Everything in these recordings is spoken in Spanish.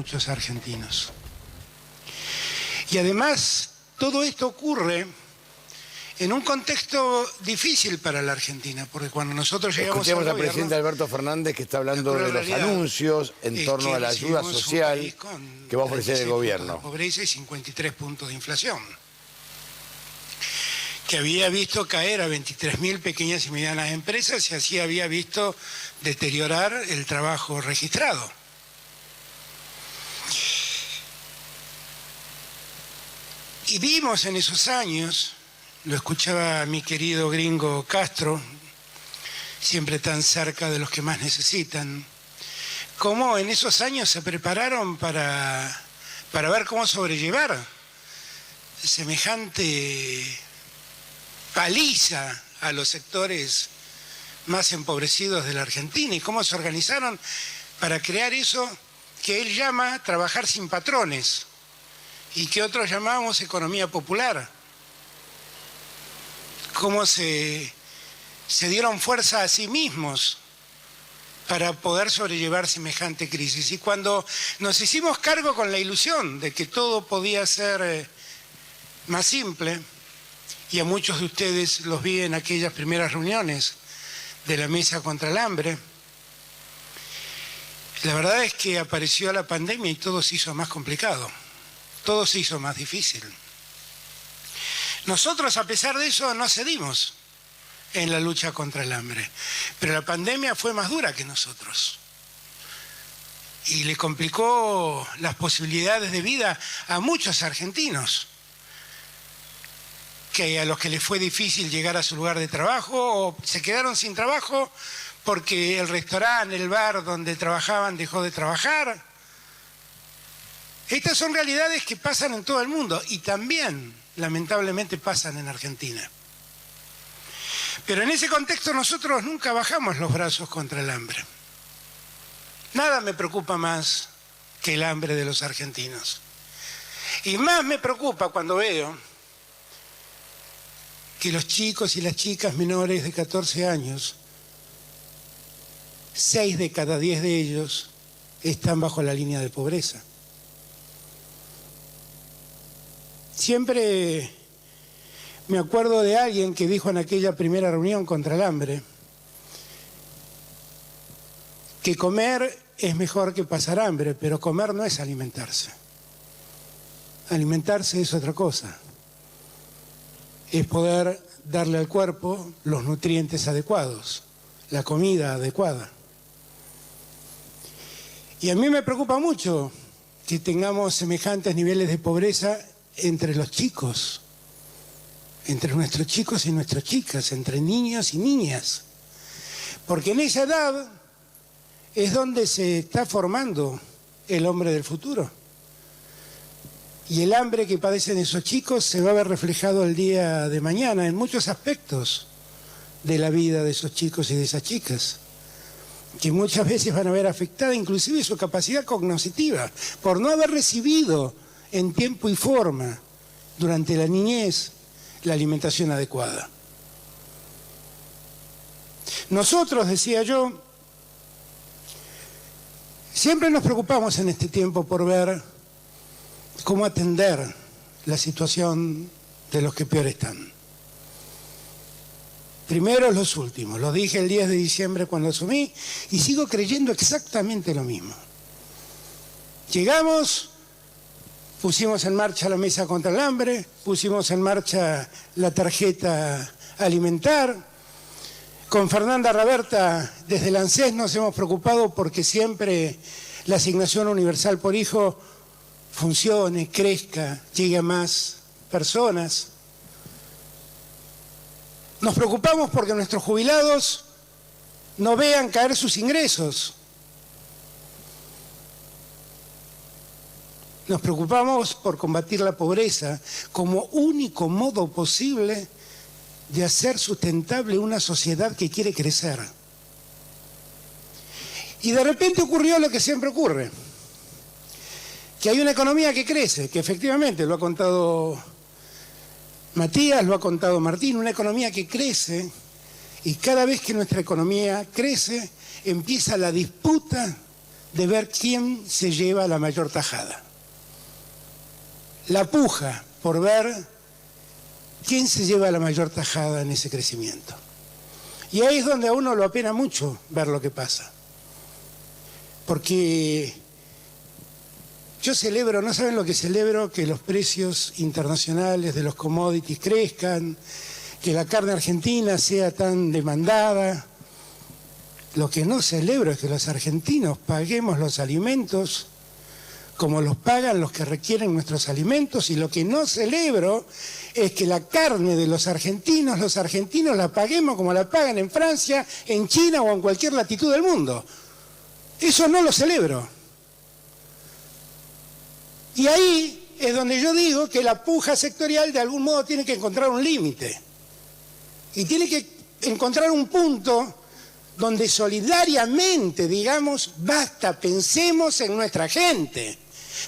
muchos argentinos. Y además, todo esto ocurre en un contexto difícil para la Argentina, porque cuando nosotros llegamos Escuchemos al al presidente Alberto Fernández, que está hablando de los anuncios en torno a la ayuda social que va a ofrecer el gobierno. Pobreza y 53 puntos de inflación, que había visto caer a 23.000 pequeñas y medianas empresas y así había visto deteriorar el trabajo registrado. Y vimos en esos años, lo escuchaba mi querido gringo Castro, siempre tan cerca de los que más necesitan, cómo en esos años se prepararon para ver cómo sobrellevar semejante paliza a los sectores más empobrecidos de la Argentina y cómo se organizaron para crear eso que él llama trabajar sin patrones y que otros llamamos economía popular. Cómo se dieron fuerza a sí mismos para poder sobrellevar semejante crisis. Y cuando nos hicimos cargo con la ilusión de que todo podía ser más simple, y a muchos de ustedes los vi en aquellas primeras reuniones de la Mesa contra el Hambre, la verdad es que apareció la pandemia y todo se hizo más complicado, todo se hizo más difícil. Nosotros, a pesar de eso, no cedimos en la lucha contra el hambre, pero la pandemia fue más dura que nosotros y le complicó las posibilidades de vida a muchos argentinos, que a los que les fue difícil llegar a su lugar de trabajo o se quedaron sin trabajo porque el restaurante, el bar donde trabajaban dejó de trabajar. Estas son realidades que pasan en todo el mundo y también, lamentablemente, pasan en Argentina. Pero en ese contexto nosotros nunca bajamos los brazos contra el hambre. Nada me preocupa más que el hambre de los argentinos. Y más me preocupa cuando veo que los chicos y las chicas menores de 14 años, 6 de cada 10 de ellos están bajo la línea de pobreza. Siempre me acuerdo de alguien que dijo en aquella primera reunión contra el hambre que comer es mejor que pasar hambre, pero comer no es alimentarse. Alimentarse es otra cosa. Es poder darle al cuerpo los nutrientes adecuados, la comida adecuada. Y a mí me preocupa mucho que tengamos semejantes niveles de pobreza entre los chicos, entre nuestros chicos y nuestras chicas, entre niños y niñas. Porque en esa edad es donde se está formando el hombre del futuro. Y el hambre que padecen esos chicos se va a ver reflejado el día de mañana en muchos aspectos de la vida de esos chicos y de esas chicas, que muchas veces van a ver afectada inclusive su capacidad cognitiva por no haber recibido en tiempo y forma durante la niñez la alimentación adecuada. Nosotros, decía yo, siempre nos preocupamos en este tiempo por ver cómo atender la situación de los que peor están. Primero los últimos, lo dije el 10 de diciembre cuando asumí y sigo creyendo exactamente lo mismo. Llegamos, pusimos en marcha la Mesa contra el Hambre, pusimos en marcha la tarjeta alimentar. Con Fernanda Raberta, desde el ANSES nos hemos preocupado porque siempre la asignación universal por hijo funcione, crezca, llegue a más personas. Nos preocupamos porque nuestros jubilados no vean caer sus ingresos. Nos preocupamos por combatir la pobreza como único modo posible de hacer sustentable una sociedad que quiere crecer. Y de repente ocurrió lo que siempre ocurre, que hay una economía que crece, que efectivamente lo ha contado Matías, lo ha contado Martín, una economía que crece, y cada vez que nuestra economía crece, empieza la disputa de ver quién se lleva la mayor tajada. La puja por ver quién se lleva la mayor tajada en ese crecimiento. Y ahí es donde a uno lo apena mucho ver lo que pasa. Porque yo celebro, no saben lo que celebro, que los precios internacionales de los commodities crezcan, que la carne argentina sea tan demandada. Lo que no celebro es que los argentinos paguemos los alimentos como los pagan los que requieren nuestros alimentos, y lo que no celebro es que la carne de los argentinos la paguemos como la pagan en Francia, en China o en cualquier latitud del mundo. Eso no lo celebro. Y ahí es donde yo digo que la puja sectorial de algún modo tiene que encontrar un límite. Y tiene que encontrar un punto donde solidariamente digamos, basta, pensemos en nuestra gente,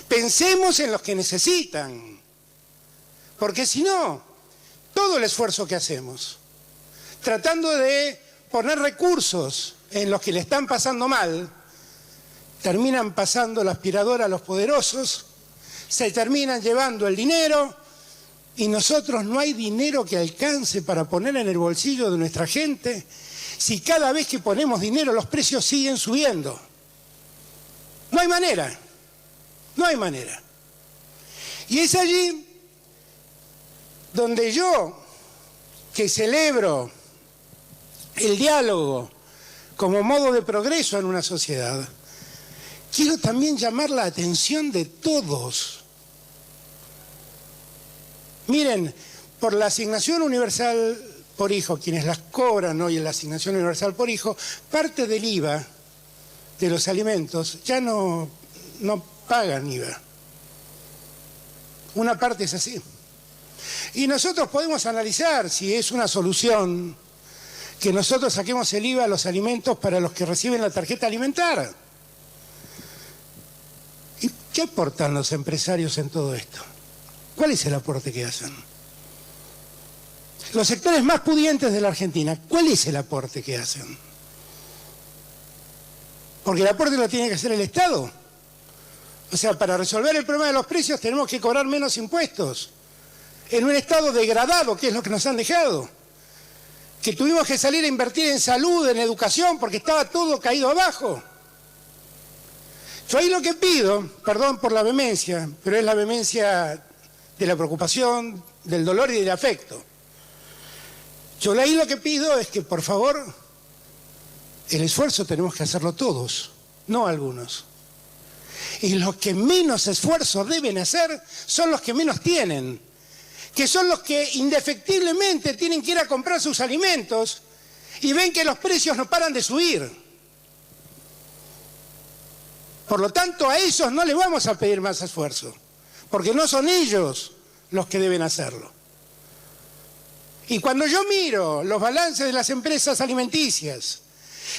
pensemos en los que necesitan. Porque si no, todo el esfuerzo que hacemos, tratando de poner recursos en los que le están pasando mal, terminan pasando la aspiradora a los poderosos, se terminan llevando el dinero y nosotros no hay dinero que alcance para poner en el bolsillo de nuestra gente si cada vez que ponemos dinero los precios siguen subiendo. No hay manera, no hay manera. Y es allí donde yo, que celebro el diálogo como modo de progreso en una sociedad, quiero también llamar la atención de todos. Miren, por la asignación universal por hijo, quienes las cobran hoy en la asignación universal por hijo, parte del IVA de los alimentos ya no pagan IVA. Una parte es así. Y nosotros podemos analizar si es una solución que nosotros saquemos el IVA a los alimentos para los que reciben la tarjeta alimentar. ¿Y qué aportan los empresarios en todo esto? ¿Cuál es el aporte que hacen? Los sectores más pudientes de la Argentina, ¿cuál es el aporte que hacen? Porque el aporte lo tiene que hacer el Estado. O sea, para resolver el problema de los precios tenemos que cobrar menos impuestos. En un estado degradado, que es lo que nos han dejado. Que tuvimos que salir a invertir en salud, en educación, porque estaba todo caído abajo. Yo ahí lo que pido, perdón por la vehemencia, pero es la vehemencia de la preocupación, del dolor y del afecto. Yo ahí lo que pido es que, por favor, el esfuerzo tenemos que hacerlo todos, no algunos. Y los que menos esfuerzo deben hacer son los que menos tienen, que son los que indefectiblemente tienen que ir a comprar sus alimentos y ven que los precios no paran de subir. Por lo tanto, a esos no les vamos a pedir más esfuerzo, porque no son ellos los que deben hacerlo. Y cuando yo miro los balances de las empresas alimenticias,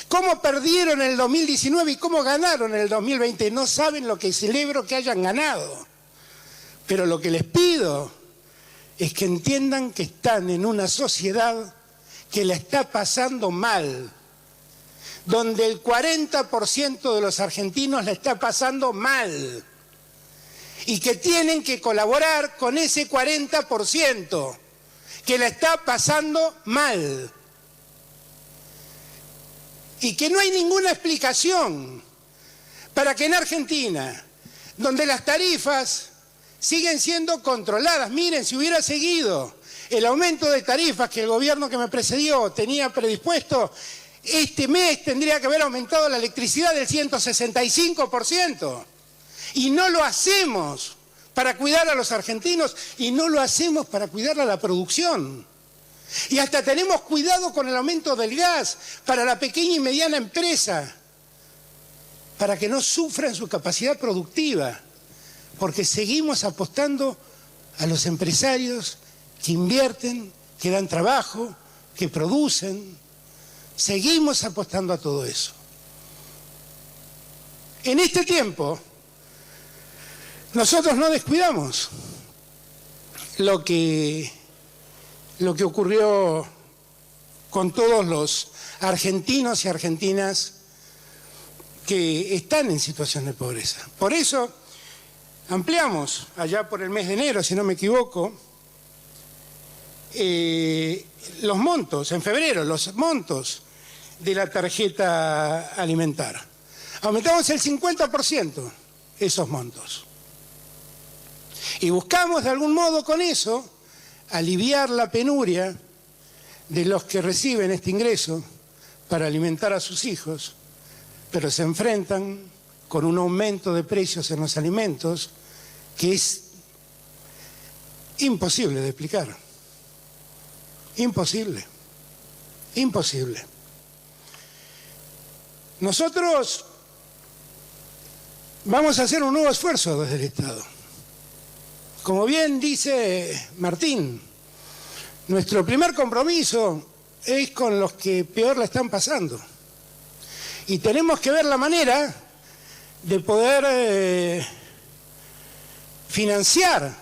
cómo perdieron en el 2019 y cómo ganaron en el 2020, no saben lo que celebro que hayan ganado. Pero lo que les pido es que entiendan que están en una sociedad que la está pasando mal, donde el 40% de los argentinos la está pasando mal y que tienen que colaborar con ese 40% que la está pasando mal y que no hay ninguna explicación para que en Argentina, donde las tarifas siguen siendo controladas, miren, si hubiera seguido el aumento de tarifas que el gobierno que me precedió tenía predispuesto, este mes tendría que haber aumentado la electricidad del 165%. Y no lo hacemos para cuidar a los argentinos y no lo hacemos para cuidar a la producción. Y hasta tenemos cuidado con el aumento del gas para la pequeña y mediana empresa, para que no sufra en su capacidad productiva, porque seguimos apostando a los empresarios que invierten, que dan trabajo, que producen. Seguimos apostando a todo eso. En este tiempo, nosotros no descuidamos lo que ocurrió con todos los argentinos y argentinas que están en situación de pobreza. Por eso ampliamos, allá por el mes de enero, si no me equivoco, los montos, en febrero, los montos de la tarjeta alimentar. Aumentamos el 50% esos montos. Y buscamos de algún modo con eso aliviar la penuria de los que reciben este ingreso para alimentar a sus hijos, pero se enfrentan con un aumento de precios en los alimentos que es imposible de explicar. Imposible. Imposible. Nosotros vamos a hacer un nuevo esfuerzo desde el Estado. Como bien dice Martín, nuestro primer compromiso es con los que peor la están pasando. Y tenemos que ver la manera de poder financiar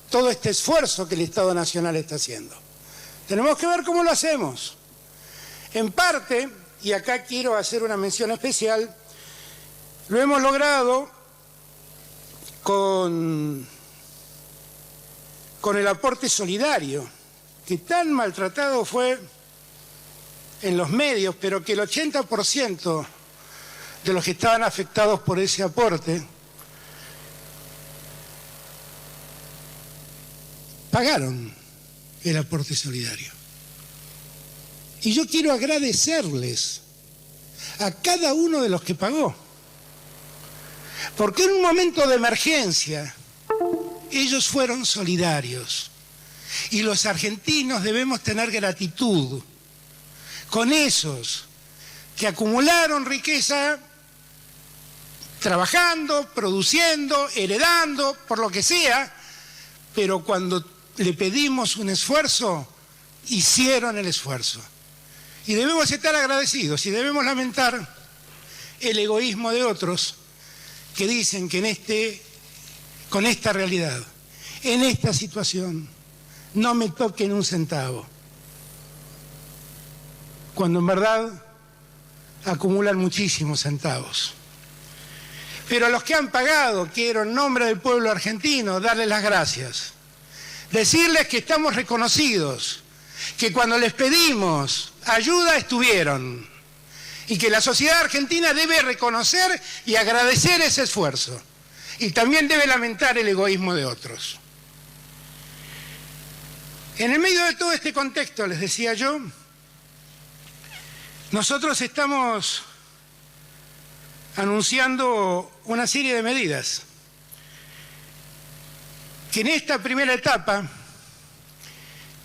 todo este esfuerzo que el Estado Nacional está haciendo. Tenemos que ver cómo lo hacemos. En parte, y acá quiero hacer una mención especial, lo hemos logrado con el aporte solidario, que tan maltratado fue en los medios, pero que el 80% de los que estaban afectados por ese aporte pagaron el aporte solidario. Y yo quiero agradecerles a cada uno de los que pagó, porque en un momento de emergencia ellos fueron solidarios y los argentinos debemos tener gratitud con esos que acumularon riqueza trabajando, produciendo, heredando, por lo que sea, pero cuando le pedimos un esfuerzo, hicieron el esfuerzo. Y debemos estar agradecidos y debemos lamentar el egoísmo de otros que dicen que con esta realidad, en esta situación, no me toquen un centavo, cuando en verdad acumulan muchísimos centavos. Pero a los que han pagado, quiero en nombre del pueblo argentino darles las gracias, decirles que estamos reconocidos, que cuando les pedimos ayuda estuvieron, y que la sociedad argentina debe reconocer y agradecer ese esfuerzo, y también debe lamentar el egoísmo de otros. En el medio de todo este contexto, les decía yo, nosotros estamos anunciando una serie de medidas que en esta primera etapa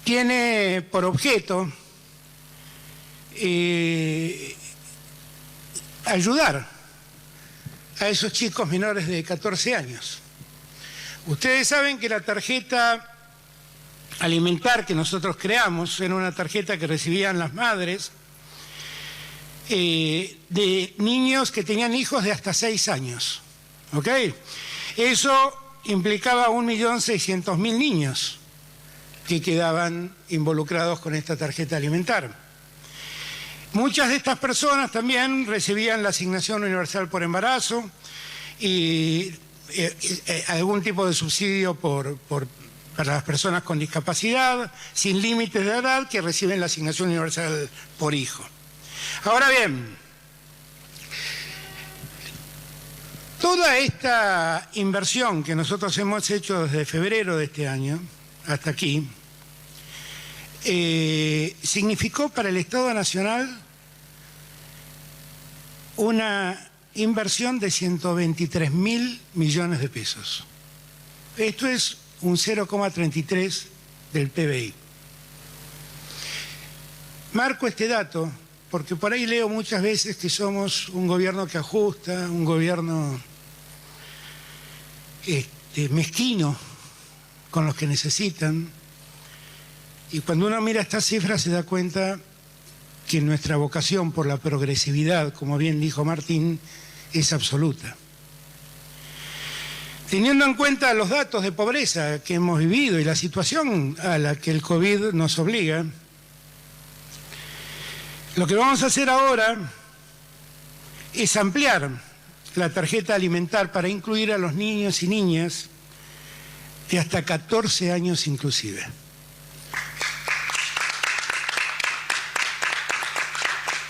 tiene por objeto ayudar a esos chicos menores de 14 años. Ustedes saben que la tarjeta alimentar que nosotros creamos era una tarjeta que recibían las madres de niños que tenían hijos de hasta 6 años. ¿Ok? Eso implicaba 1.600.000 niños que quedaban involucrados con esta tarjeta alimentar. Muchas de estas personas también recibían la asignación universal por embarazo y algún tipo de subsidio para las personas con discapacidad, sin límites de edad, que reciben la asignación universal por hijo. Ahora bien, toda esta inversión que nosotros hemos hecho desde febrero de este año hasta aquí, significó para el Estado Nacional una inversión de 123.000 millones de pesos. Esto es un 0,33 del PBI. Marco este dato porque por ahí leo muchas veces que somos un gobierno que ajusta, un gobierno mezquino con los que necesitan. Y cuando uno mira estas cifras se da cuenta que nuestra vocación por la progresividad, como bien dijo Martín, es absoluta. Teniendo en cuenta los datos de pobreza que hemos vivido y la situación a la que el COVID nos obliga, lo que vamos a hacer ahora es ampliar la tarjeta alimentar para incluir a los niños y niñas de hasta 14 años inclusive.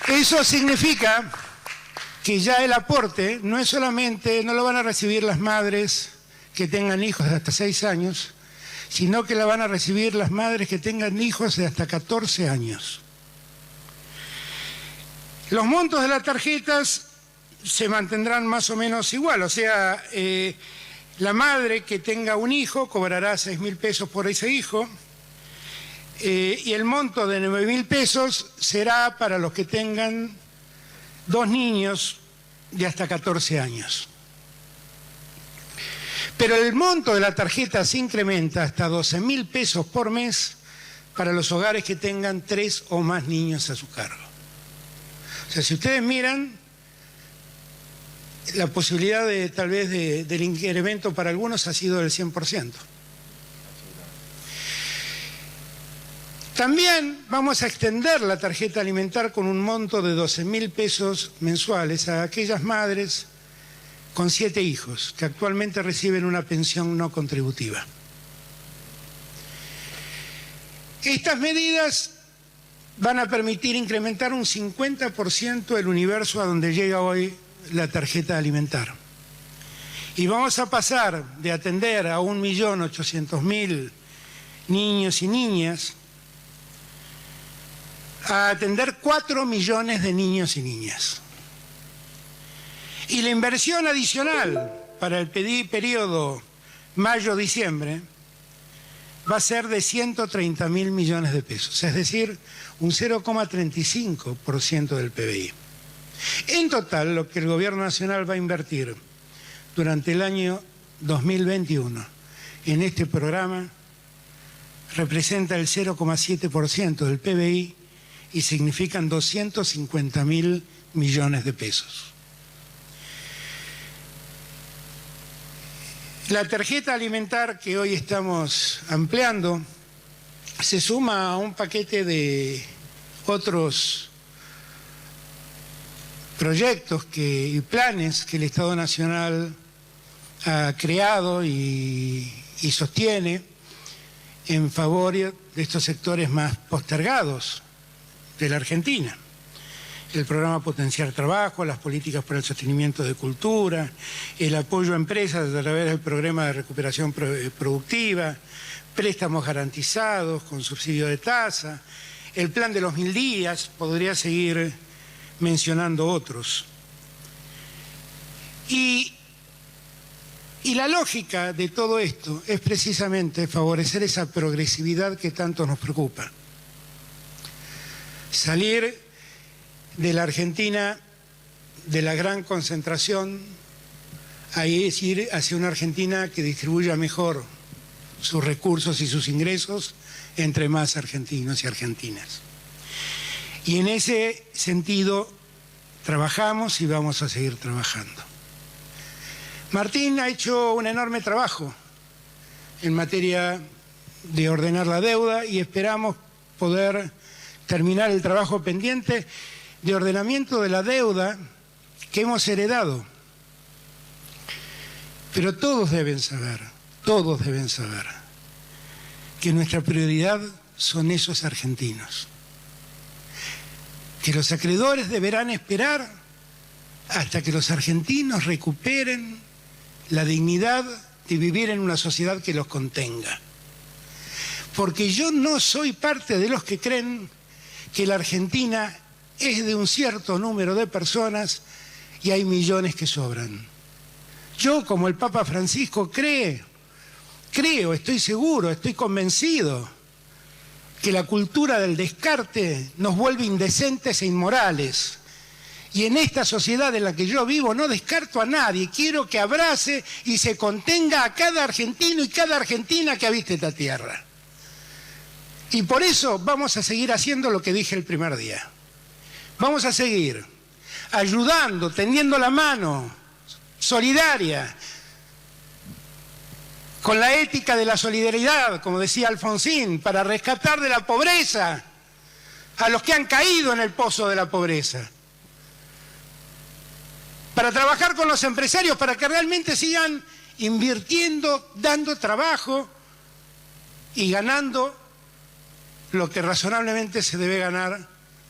Eso significa que ya el aporte no es solamente, no lo van a recibir las madres que tengan hijos de hasta 6 años, sino que la van a recibir las madres que tengan hijos de hasta 14 años. Los montos de las tarjetas se mantendrán más o menos igual, o sea, la madre que tenga un hijo cobrará 6.000 pesos por ese hijo, y el monto de 9.000 pesos será para los que tengan 2 niños de hasta 14 años. Pero el monto de la tarjeta se incrementa hasta 12.000 pesos por mes para los hogares que tengan 3 o más niños a su cargo. O sea, si ustedes miran, la posibilidad de tal vez del incremento para algunos ha sido del 100%. También vamos a extender la tarjeta alimentar con un monto de 12.000 pesos mensuales a aquellas madres con 7 hijos que actualmente reciben una pensión no contributiva. Estas medidas van a permitir incrementar un 50% el universo a donde llega hoy la tarjeta alimentar. Y vamos a pasar de atender a 1.800.000 niños y niñas a atender 4 millones de niños y niñas. Y la inversión adicional para el periodo mayo-diciembre va a ser de 130.000 millones de pesos, es decir, un 0,35% del PBI. En total, lo que el Gobierno Nacional va a invertir durante el año 2021 en este programa representa el 0,7% del PBI y significan 250.000 millones de pesos. La tarjeta alimentar que hoy estamos ampliando se suma a un paquete de otros proyectos y planes que el Estado Nacional ha creado y sostiene en favor de estos sectores más postergados de la Argentina. El programa Potenciar Trabajo, las políticas para el sostenimiento de cultura, el apoyo a empresas a través del programa de recuperación productiva, préstamos garantizados con subsidio de tasa, el plan de los 1000 días, podría seguir mencionando otros. Y la lógica de todo esto es precisamente favorecer esa progresividad que tanto nos preocupa. Salir de la Argentina de la gran concentración a ir hacia una Argentina que distribuya mejor sus recursos y sus ingresos entre más argentinos y argentinas. Y en ese sentido trabajamos y vamos a seguir trabajando. Martín ha hecho un enorme trabajo en materia de ordenar la deuda y esperamos poder terminar el trabajo pendiente de ordenamiento de la deuda que hemos heredado. Pero todos deben saber que nuestra prioridad son esos argentinos. Que los acreedores deberán esperar hasta que los argentinos recuperen la dignidad de vivir en una sociedad que los contenga. Porque yo no soy parte de los que creen que la Argentina es de un cierto número de personas y hay millones que sobran. Yo, como el Papa Francisco, creo, estoy seguro, estoy convencido que la cultura del descarte nos vuelve indecentes e inmorales. Y en esta sociedad en la que yo vivo no descarto a nadie, quiero que abrace y se contenga a cada argentino y cada argentina que habite esta tierra. Y por eso vamos a seguir haciendo lo que dije el primer día. Vamos a seguir ayudando, tendiendo la mano, solidaria, con la ética de la solidaridad, como decía Alfonsín, para rescatar de la pobreza a los que han caído en el pozo de la pobreza. para trabajar con los empresarios, para que realmente sigan invirtiendo, dando trabajo y ganando lo que razonablemente se debe ganar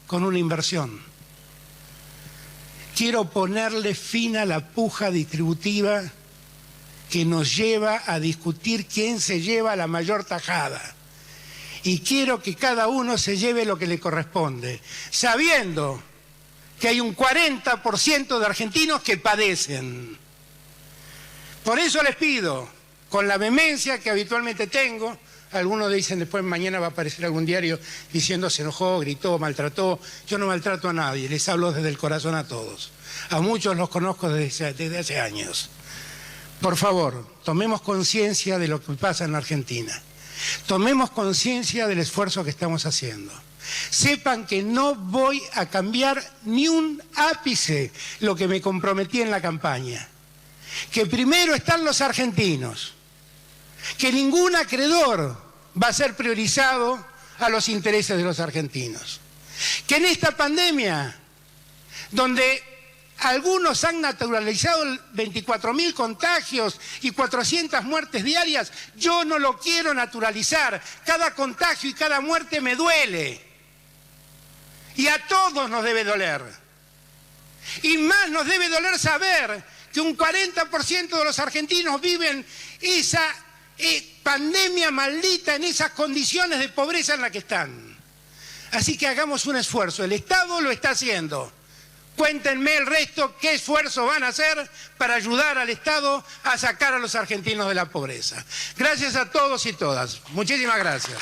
con una inversión. Quiero ponerle fin a la puja distributiva que nos lleva a discutir quién se lleva la mayor tajada. Y quiero que cada uno se lleve lo que le corresponde, sabiendo que hay un 40% de argentinos que padecen. Por eso les pido, con la vehemencia que habitualmente tengo, algunos dicen después mañana va a aparecer algún diario diciendo se enojó, gritó, maltrató. Yo no maltrato a nadie, les hablo desde el corazón a todos. A muchos los conozco desde hace años. Por favor, tomemos conciencia de lo que pasa en la Argentina. Tomemos conciencia del esfuerzo que estamos haciendo. Sepan que no voy a cambiar ni un ápice lo que me comprometí en la campaña. Que primero están los argentinos. Que ningún acreedor va a ser priorizado a los intereses de los argentinos. Que en esta pandemia, donde algunos han naturalizado 24.000 contagios y 400 muertes diarias, yo no lo quiero naturalizar. Cada contagio y cada muerte me duele. Y a todos nos debe doler. Y más nos debe doler saber que un 40% de los argentinos viven esa pandemia maldita en esas condiciones de pobreza en la que están. Así que hagamos un esfuerzo. El Estado lo está haciendo. Cuéntenme el resto, qué esfuerzo van a hacer para ayudar al Estado a sacar a los argentinos de la pobreza. Gracias a todos y todas. Muchísimas gracias.